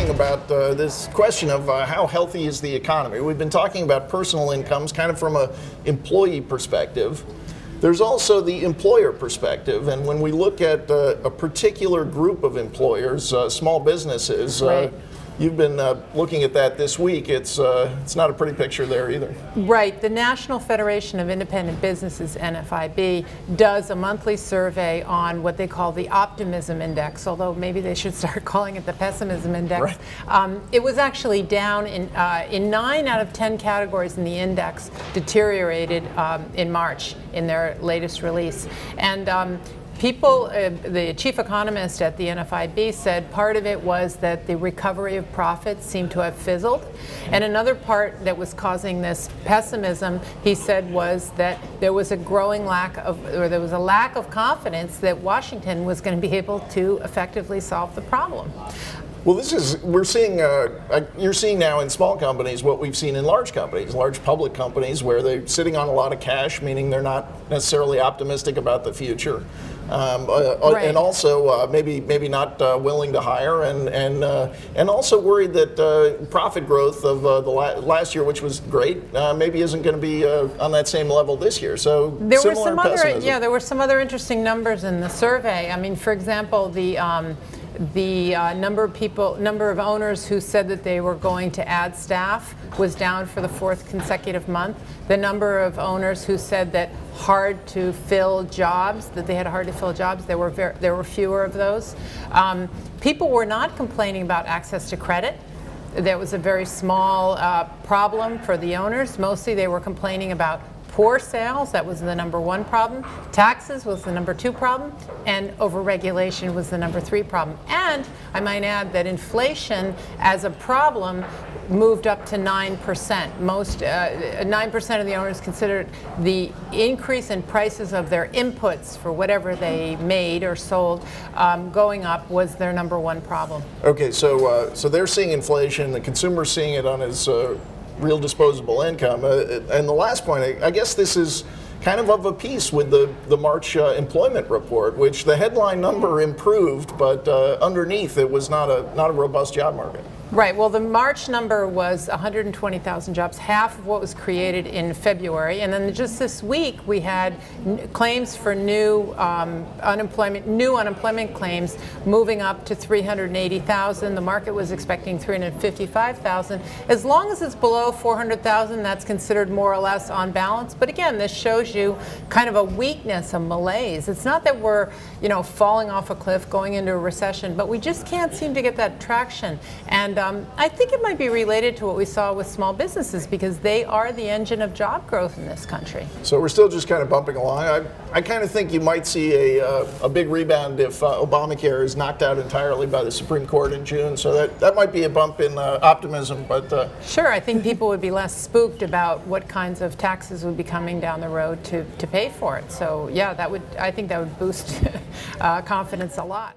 talking about this question of how healthy is the economy. We've been talking about personal incomes kind of from an employee perspective. There's also the employer perspective, and when we look at a particular group of employers, small businesses, right. You've been looking at that this week. It's not a pretty picture there either. Right. The National Federation of Independent Businesses, NFIB, does a monthly survey on what they call the optimism index, although maybe they should start calling it the pessimism index. Right. It was actually down in 9 out of 10 categories in the index, deteriorated in March in their latest release. And people, the chief economist at the NFIB said part of it was that the recovery of profits seemed to have fizzled. And another part that was causing this pessimism, he said, was that there was a growing lack of, or there was a lack of confidence that Washington was going to be able to effectively solve the problem. Well, we're seeing, you're seeing now in small companies what we've seen in large companies, large public companies, where they're sitting on a lot of cash, meaning they're not necessarily optimistic about the future. Right. And also maybe not willing to hire, and also worried that profit growth of the last year, which was great, maybe isn't going to be on that same level this year. So there were some pessimism. there were some other interesting numbers in the survey. I mean, for example, the number of owners who said that they were going to add staff was down for the 4th consecutive month. The number of owners who said that hard to fill jobs, that they had hard to fill jobs, there were fewer of those. People were not complaining about access to credit. That was a very small problem for the owners. Mostly they were complaining about poor sales, that was the number 1 problem. Taxes was the number 2 problem, and overregulation was the number 3 problem. And I might add that inflation as a problem moved up to 9%. Most 9% of the owners considered the increase in prices of their inputs for whatever they made or sold going up was their number 1 problem. Okay, so they're seeing inflation. The consumer's seeing it on his real disposable income. And the last point, I guess this is kind of a piece with the March employment report, which the headline number improved, but underneath it was not a robust job market. Right. Well, the March number was 120,000 jobs, half of what was created in February. And then just this week, we had claims for new unemployment claims moving up to 380,000. The market was expecting 355,000. As long as it's below 400,000, that's considered more or less on balance. But again, this shows you kind of a weakness, a malaise. It's not that we're, falling off a cliff, going into a recession, but we just can't seem to get that traction. And I think it might be related to what we saw with small businesses, because they are the engine of job growth in this country. So we're still just kind of bumping along. I kind of think you might see a big rebound if Obamacare is knocked out entirely by the Supreme Court in June. So that might be a bump in optimism. But sure, I think people would be less spooked about what kinds of taxes would be coming down the road to pay for it. So yeah, I think that would boost confidence a lot.